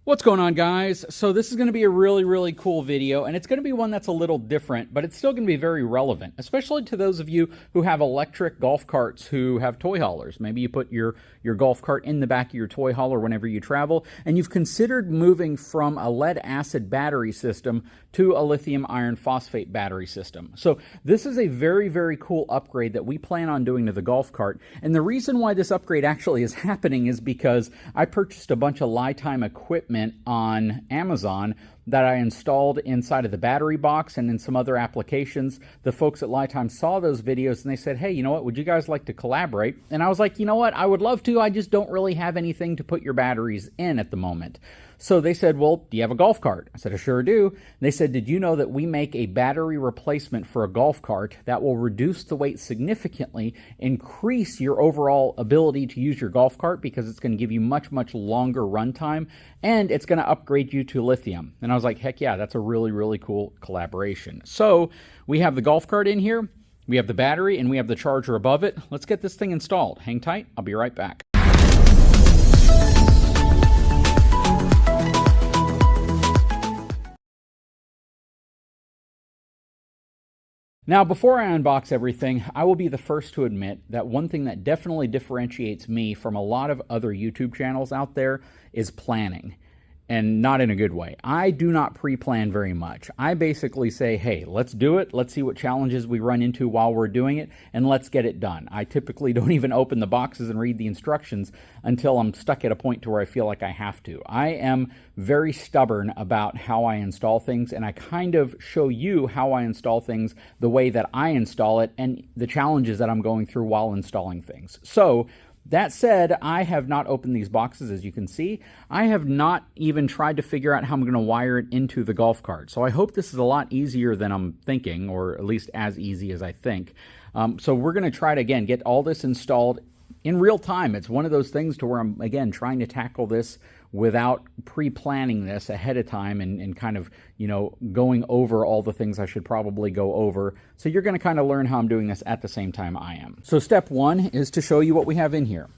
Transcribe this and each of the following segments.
What's going on, guys? So this is going to be a really cool video, and it's going to be one that's a little different, but it's still going to be very relevant, especially to those of you who have electric golf carts who have toy haulers. Maybe you put your golf cart in the back of your toy hauler whenever you travel, and you've considered moving from a lead acid battery system to a lithium iron phosphate battery system. So this is a very cool upgrade that we plan on doing to the golf cart, and the reason why this upgrade actually is happening is because I purchased a bunch of LiTime equipment on Amazon that I installed inside of the battery box and in some other applications. The folks at LiTime saw those videos and they said, hey, you know what, would you guys like to collaborate? And I was like, you know what, I would love to, I just don't really have anything to put your batteries in at the moment. So they said, well, do you have a golf cart? I said, I sure do. And they said, did you know that we make a battery replacement for a golf cart that will reduce the weight significantly, increase your overall ability to use your golf cart because it's going to give you much longer run time, and it's going to upgrade you to lithium? And I was like, heck yeah, that's a really cool collaboration. So we have the golf cart in here, we have the battery, and we have the charger above it. Let's get this thing installed. Hang tight, I'll be right back. Now, before I unbox everything, I will be the first to admit that one thing that definitely differentiates me from a lot of other YouTube channels out there is planning. And not in a good way. I do not pre-plan very much. I basically say, hey, let's do it. Let's see what challenges we run into while we're doing it, and let's get it done. I typically don't even open the boxes and read the instructions until I'm stuck at a point to where I feel like I have to. I am very stubborn about how I install things, and I kind of show you how I install things the way that I install it and the challenges that I'm going through while installing things. So, that said, I have not opened these boxes, as you can see. I have not even tried to figure out how I'm going to wire it into the golf cart. So I hope this is a lot easier than I'm thinking, or at least as easy as I think. So we're going to try to, again, get all this installed in real time. It's one of those things to where I'm, again, trying to tackle this without pre-planning this ahead of time and kind of, you know, going over all the things I should probably go over. So you're going to kind of learn how I'm doing this at the same time I am. So step one is to show you what we have in here.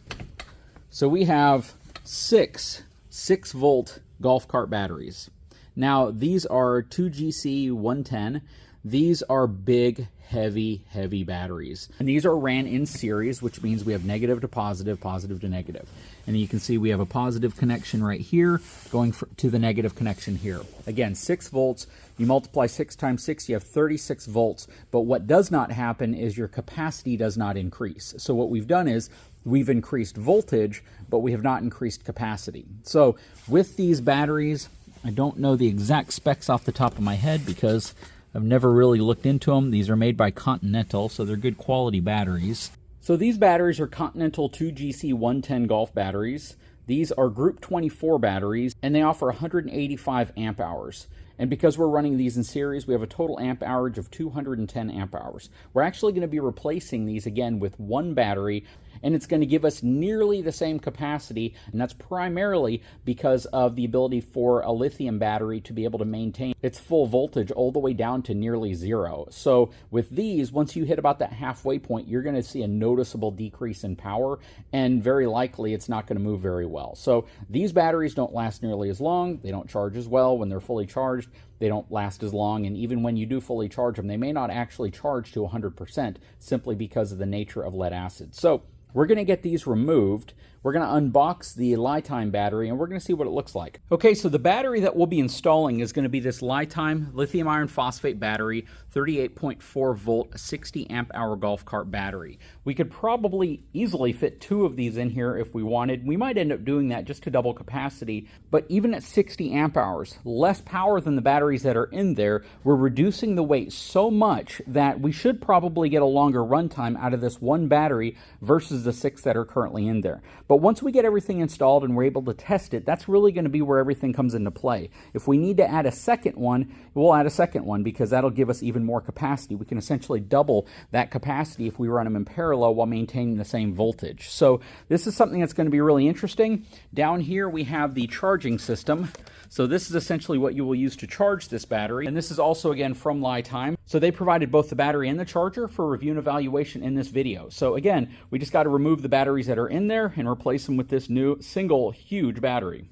So we have six 6-volt golf cart batteries. Now, these are 2GC 110. These are big, heavy batteries. And these are ran in series, which means we have negative to positive, positive to negative. And you can see we have a positive connection right here going to the negative connection here. Again, 6 volts, you multiply 6 times 6, you have 36 volts. But what does not happen is your capacity does not increase. So what we've done is we've increased voltage, but we have not increased capacity. So with these batteries, I don't know the exact specs off the top of my head because I've never really looked into them. These are made by Continental, so they're good quality batteries. So these batteries are Continental 2GC 110 golf batteries. These are Group 24 batteries, and they offer 185 amp hours. And because we're running these in series, we have a total amp hourage of 210 amp hours. We're actually going to be replacing these again with one battery, and it's going to give us nearly the same capacity, and that's primarily because of the ability for a lithium battery to be able to maintain its full voltage all the way down to nearly 0. So with these, once you hit about that halfway point, you're going to see a noticeable decrease in power, and very likely it's not going to move very well. So these batteries don't last nearly as long, they don't charge as well when they're fully charged, they don't last as long, and even when you do fully charge them, they may not actually charge to 100% simply because of the nature of lead acid. So we're going to get these removed. We're going to unbox the LiTime battery, and we're going to see what it looks like. Okay, so the battery that we'll be installing is going to be this LiTime lithium iron phosphate battery, 38.4 volt, 60 amp hour golf cart battery. We could probably easily fit 2 of these in here if we wanted. We might end up doing that just to double capacity, but even at 60 amp hours, less power than the batteries that are in there, we're reducing the weight so much that we should probably get a longer runtime out of this one battery versus the 6 that are currently in there. But once we get everything installed and we're able to test it, that's really going to be where everything comes into play. If we need to add a second one, we'll add a second one because that'll give us even more capacity. We can essentially double that capacity if we run them in parallel while maintaining the same voltage. So this is something that's going to be really interesting. Down here we have the charging system. So this is essentially what you will use to charge this battery. And this is also, again, from LiTime. So they provided both the battery and the charger for review and evaluation in this video. So again, we just got to remove the batteries that are in there and replace them with this new single huge battery.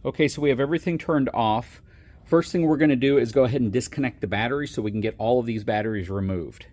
Okay, so we have everything turned off. First thing we're going to do is go ahead and disconnect the battery so we can get all of these batteries removed.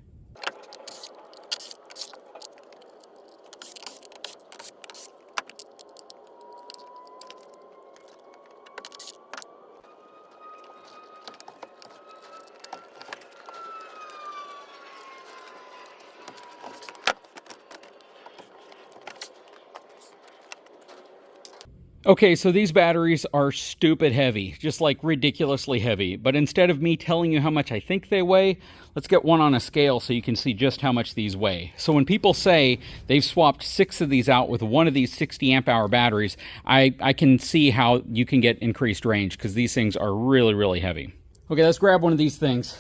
Okay, so these batteries are stupid heavy, just like ridiculously heavy. But instead of me telling you how much I think they weigh, let's get one on a scale so you can see just how much these weigh. So when people say they've swapped 6 of these out with one of these 60 amp hour batteries, I can see how you can get increased range because these things are really, really heavy. Okay, let's grab one of these things.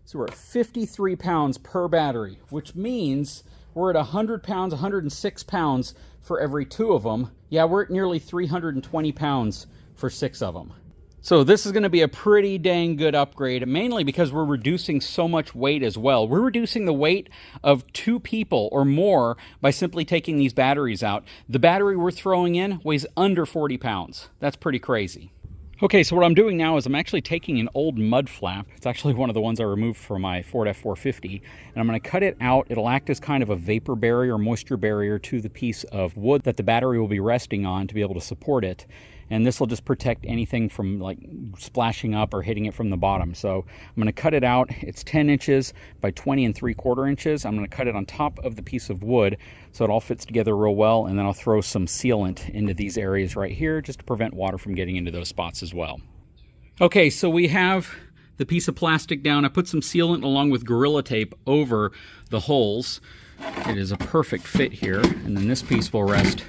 So we're at 53 pounds per battery, which means we're at 100 pounds, 106 pounds for every 2 of them. Yeah, we're at nearly 320 pounds for 6 of them. So this is going to be a pretty dang good upgrade, mainly because we're reducing so much weight as well. We're reducing the weight of 2 people or more by simply taking these batteries out. The battery we're throwing in weighs under 40 pounds. That's pretty crazy. Okay, so what I'm doing now is I'm actually taking an old mud flap. It's actually one of the ones I removed from my Ford F450, and I'm going to cut it out. It'll act as kind of a vapor barrier, moisture barrier to the piece of wood that the battery will be resting on to be able to support it. And this will just protect anything from like splashing up or hitting it from the bottom. So I'm going to cut it out. It's 10 inches by 20 3/4 inches. I'm going to cut it on top of the piece of wood so it all fits together real well. And then I'll throw some sealant into these areas right here just to prevent water from getting into those spots as well. Okay, so we have the piece of plastic down. I put some sealant along with Gorilla Tape over the holes. It is a perfect fit here. And then this piece will rest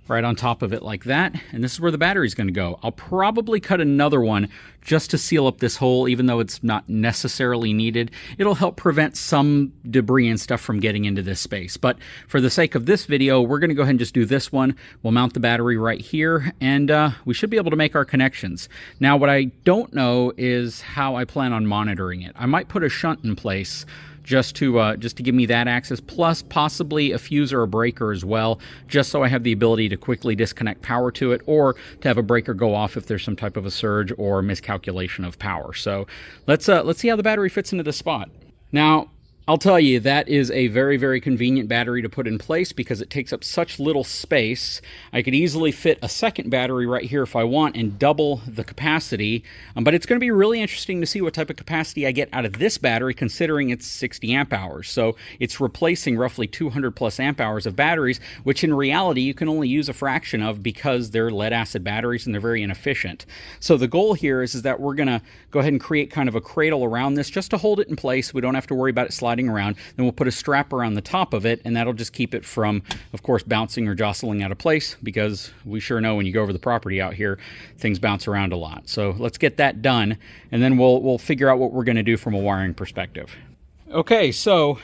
right on top of it like that, and this is where the battery's going to go. I'll probably cut another one just to seal up this hole, even though it's not necessarily needed. It'll help prevent some debris and stuff from getting into this space. But for the sake of this video, we're going to go ahead and just do this one. We'll mount the battery right here, and we should be able to make our connections. Now, what I don't know is how I plan on monitoring it. I might put a shunt in place just to give me that access, plus possibly a fuse or a breaker as well, just so I have the ability to quickly disconnect power to it, or to have a breaker go off if there's some type of a surge or miscalculation of power. So let's see how the battery fits into this spot. Now, I'll tell you, that is a very, very convenient battery to put in place because it takes up such little space. I could easily fit a second battery right here if I want and double the capacity, but it's going to be really interesting to see what type of capacity I get out of this battery considering it's 60 amp hours. So it's replacing roughly 200 plus amp hours of batteries, which in reality you can only use a fraction of because they're lead acid batteries and they're very inefficient. So the goal here is that we're going to go ahead and create kind of a cradle around this just to hold it in place. We don't have to worry about it sliding around. Then we'll put a strap around the top of it, and that'll just keep it from, of course, bouncing or jostling out of place, because we sure know when you go over the property out here, things bounce around a lot. So let's get that done, and then we'll figure out what we're going to do from a wiring perspective. Okay, so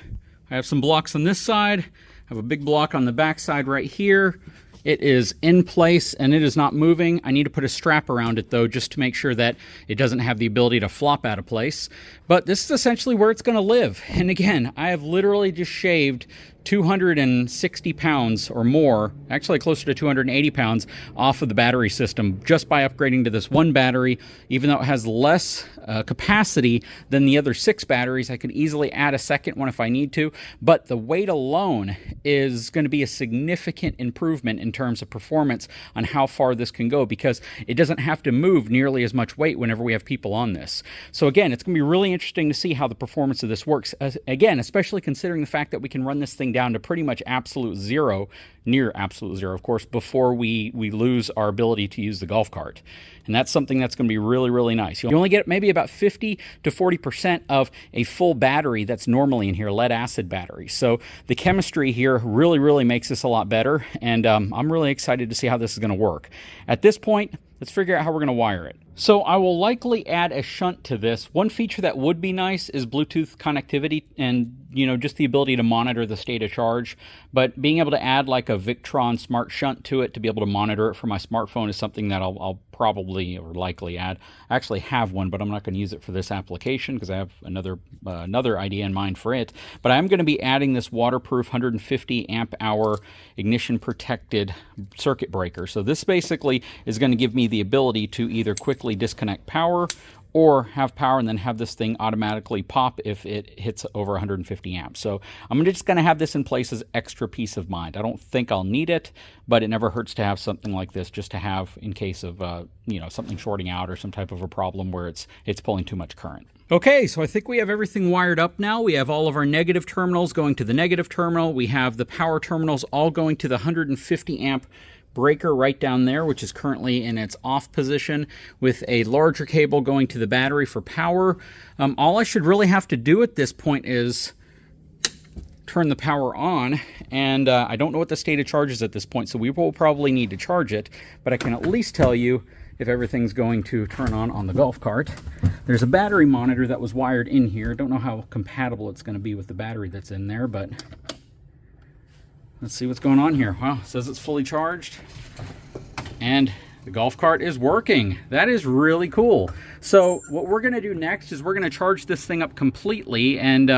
I have some blocks on this side. I have a big block on the back side right here. It is in place and it is not moving. I need to put a strap around it though, just to make sure that it doesn't have the ability to flop out of place. But this is essentially where it's going to live. And again, I have literally just shaved 260 pounds or more, actually closer to 280 pounds off of the battery system just by upgrading to this one battery. Even though it has less capacity than the other 6 batteries, I could easily add a second one if I need to. But the weight alone is going to be a significant improvement in terms of performance on how far this can go, because it doesn't have to move nearly as much weight whenever we have people on this. So again, it's going to be really interesting to see how the performance of this works. Again, especially considering the fact that we can run this thing down to pretty much absolute zero, near absolute zero, of course, before we lose our ability to use the golf cart. And that's something that's going to be really, really nice. You only get maybe about 50 to 40% of a full battery that's normally in here, lead acid battery. So the chemistry here really, really makes this a lot better. And I'm really excited to see how this is going to work. At this point, let's figure out how we're going to wire it. So I will likely add a shunt to this. One feature that would be nice is Bluetooth connectivity and, you know, just the ability to monitor the state of charge. But being able to add like a Victron smart shunt to it to be able to monitor it from my smartphone is something that I'll probably or likely add. I actually have one, but I'm not going to use it for this application because I have another idea in mind for it. But I'm going to be adding this waterproof 150 amp hour ignition protected circuit breaker. So this basically is going to give me the ability to either quickly disconnect power or have power and then have this thing automatically pop if it hits over 150 amps. So I'm just going to have this in place as extra peace of mind. I don't think I'll need it, but it never hurts to have something like this just to have in case of you know, something shorting out or some type of a problem where it's pulling too much current. Okay, so I think we have everything wired up now. We have all of our negative terminals going to the negative terminal. We have the power terminals all going to the 150 amp breaker right down there, which is currently in its off position, with a larger cable going to the battery for power. All I should really have to do at this point is turn the power on, and I don't know what the state of charge is at this point, so we will probably need to charge it, but I can at least tell you if everything's going to turn on the golf cart. There's a battery monitor that was wired in here. Don't know how compatible it's going to be with the battery that's in there, but let's see what's going on here. Wow, it says it's fully charged, and the golf cart is working. That is really cool. So what we're going to do next is we're going to charge this thing up completely and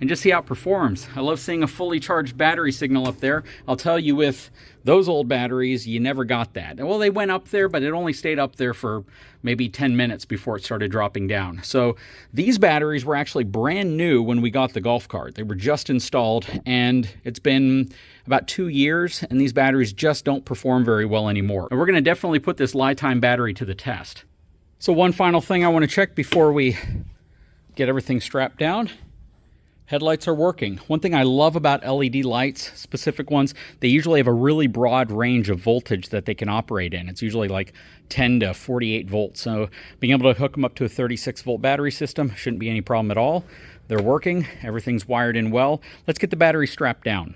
just see how it performs. I love seeing a fully charged battery signal up there. I'll tell you, with those old batteries, you never got that. Well, they went up there, but it only stayed up there for maybe 10 minutes before it started dropping down. So these batteries were actually brand new when we got the golf cart. They were just installed, and it's been about 2 years, and these batteries just don't perform very well anymore. And we're going to definitely put this LiTime battery to the test. So one final thing I want to check before we get everything strapped down. Headlights are working. One thing I love about LED lights, specific ones, they usually have a really broad range of voltage that they can operate in. It's usually like 10 to 48 volts. So being able to hook them up to a 36 volt battery system shouldn't be any problem at all. They're working. Everything's wired in well. Let's get the battery strapped down.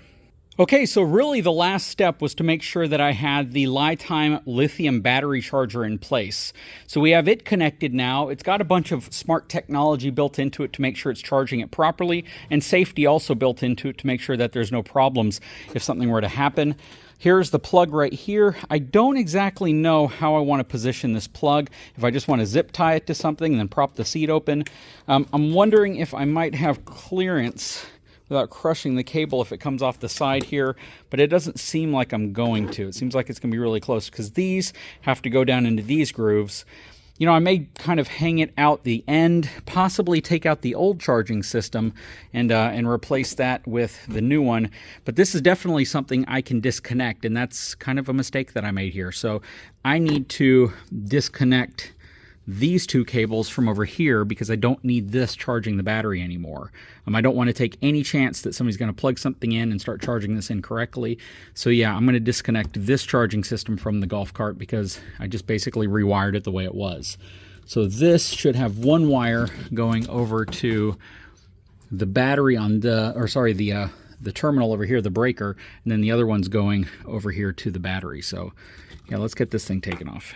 Okay, so really the last step was to make sure that I had the LiTime lithium battery charger in place. So we have it connected now. It's got a bunch of smart technology built into it to make sure it's charging it properly, and safety also built into it to make sure that there's no problems if something were to happen. Here's the plug right here. I don't exactly know how I want to position this plug. If I just want to zip tie it to something and then prop the seat open. I'm wondering if I might have clearance without crushing the cable if it comes off the side here, but it doesn't seem like I'm going to. It seems like it's going to be really close because these have to go down into these grooves. You know, I may kind of hang it out the end, possibly take out the old charging system and replace that with the new one. But this is definitely something I can disconnect, and that's kind of a mistake that I made here. So I need to disconnect these two cables from over here because I don't need this charging the battery anymore. I don't want to take any chance that somebody's going to plug something in and start charging this incorrectly. So yeah, I'm going to disconnect this charging system from the golf cart because I just basically rewired it the way it was. So this should have one wire going over to the battery on the, or sorry, the terminal over here, the breaker, and then the other one's going over here to the battery. So yeah, let's get this thing taken off.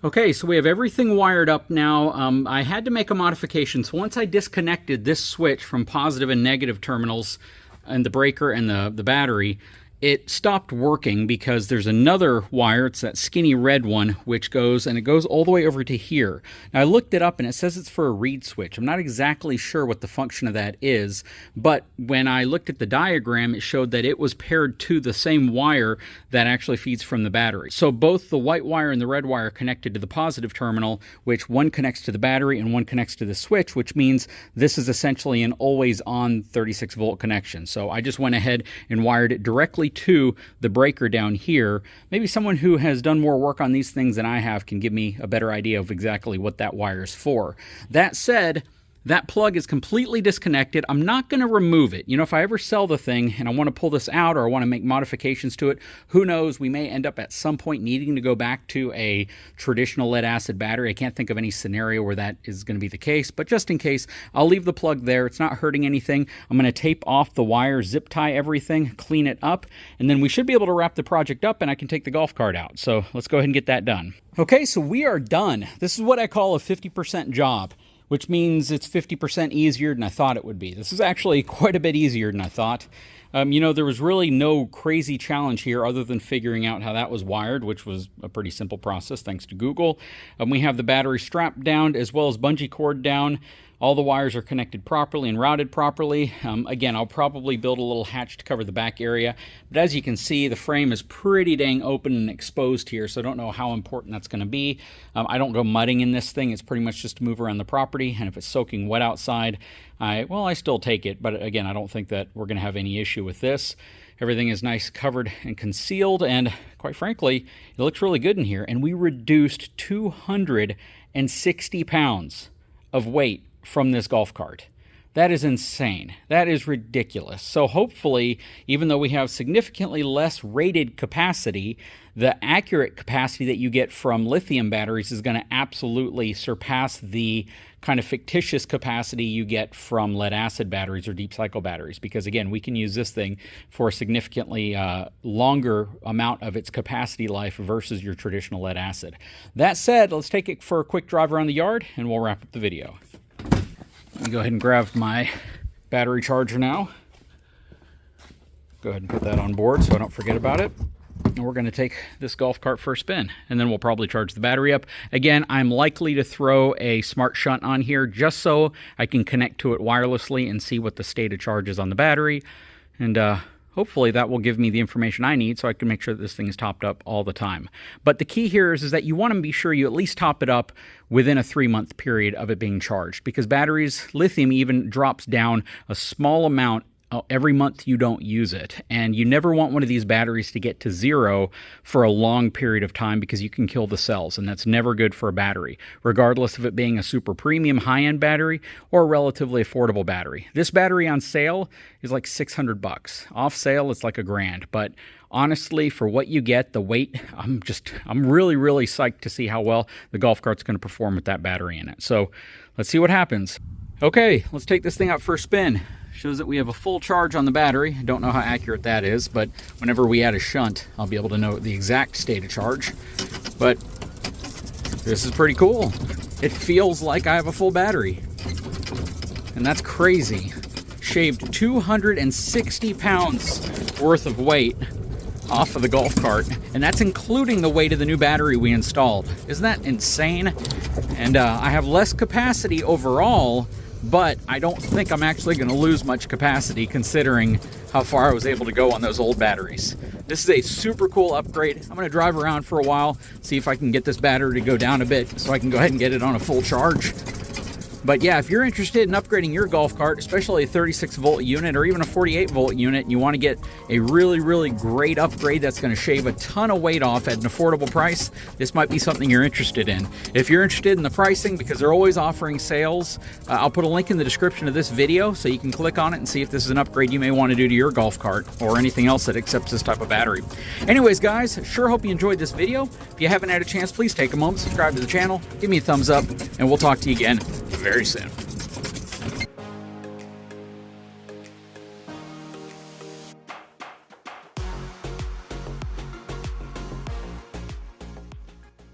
Okay, so we have everything wired up now. I had to make a modification. So once I disconnected this switch from positive and negative terminals and the breaker and the battery, it stopped working because there's another wire, it's that skinny red one, which goes all the way over to here. Now I looked it up and it says it's for a reed switch. I'm not exactly sure what the function of that is, but when I looked at the diagram, it showed that it was paired to the same wire that actually feeds from the battery. So both the white wire and the red wire are connected to the positive terminal, which one connects to the battery and one connects to the switch, which means this is essentially an always on 36 volt connection. So I just went ahead and wired it directly to the breaker down here. Maybe someone who has done more work on these things than I have can give me a better idea of exactly what that wire is for. That said, That plug is completely disconnected. I'm not going to remove it. You know, if I ever sell the thing and I want to pull this out or I want to make modifications to it, who knows, we may end up at some point needing to go back to a traditional lead acid battery. I can't think of any scenario where that is going to be the case, but just in case, I'll leave the plug there. It's not hurting anything. I'm going to tape off the wire, zip tie everything, clean it up, and then we should be able to wrap the project up and I can take the golf cart out. So let's go ahead and get that done. Okay, so we are done. This is what I call a 50% job, which means it's 50% easier than I thought it would be. This is actually quite a bit easier than I thought. You know, there was really no crazy challenge here other than figuring out how that was wired, which was a pretty simple process thanks to Google. We have the battery strapped down as well as bungee cord down. All the wires are connected properly and routed properly. Again, I'll probably build a little hatch to cover the back area. But as you can see, the frame is pretty dang open and exposed here, so I don't know how important that's going to be. I don't go mudding in this thing. It's pretty much just to move around the property. And if it's soaking wet outside, I still take it. But again, I don't think that we're going to have any issue with this. Everything is nice, covered and concealed. And quite frankly, it looks really good in here. And we reduced 260 pounds of weight from this golf cart. That is insane. That is ridiculous. So hopefully, even though we have significantly less rated capacity, the accurate capacity that you get from lithium batteries is going to absolutely surpass the kind of fictitious capacity you get from lead acid batteries or deep cycle batteries. Because again, we can use this thing for a significantly longer amount of its capacity life versus your traditional lead acid. That said, let's take it for a quick drive around the yard and we'll wrap up the video. Let me go ahead and grab my battery charger now. Go ahead and put that on board so I don't forget about it. And we're going to take this golf cart for a spin, and then we'll probably charge the battery up. Again, I'm likely to throw a smart shunt on here just so I can connect to it wirelessly and see what the state of charge is on the battery. And hopefully that will give me the information I need so I can make sure that this thing is topped up all the time. But the key here is that you want to be sure you at least top it up within a 3-month period of it being charged, because batteries, lithium even drops down a small amount every month you don't use it. And you never want one of these batteries to get to zero for a long period of time, because you can kill the cells, and that's never good for a battery, regardless of it being a super premium high-end battery or a relatively affordable battery. This battery on sale is like $600. Off sale, it's like $1,000. But honestly, for what you get, the weight, I'm really, really psyched to see how well the golf cart's going to perform with that battery in it. So let's see what happens. Okay, let's take this thing out for a spin. Shows that we have a full charge on the battery. I don't know how accurate that is, but whenever we add a shunt, I'll be able to know the exact state of charge. But this is pretty cool. It feels like I have a full battery. And that's crazy. Shaved 260 pounds worth of weight off of the golf cart. And that's including the weight of the new battery we installed. Isn't that insane? And I have less capacity overall, but I don't think I'm actually going to lose much capacity considering how far I was able to go on those old batteries. This is a super cool upgrade. I'm going to drive around for a while, see if I can get this battery to go down a bit so I can go ahead and get it on a full charge. But yeah, if you're interested in upgrading your golf cart, especially a 36-volt unit or even a 48-volt unit, and you want to get a really, really great upgrade that's going to shave a ton of weight off at an affordable price, this might be something you're interested in. If you're interested in the pricing, because they're always offering sales, I'll put a link in the description of this video so you can click on it and see if this is an upgrade you may want to do to your golf cart or anything else that accepts this type of battery. Anyways, guys, sure hope you enjoyed this video. If you haven't had a chance, please take a moment, subscribe to the channel, give me a thumbs up, and we'll talk to you again very soon.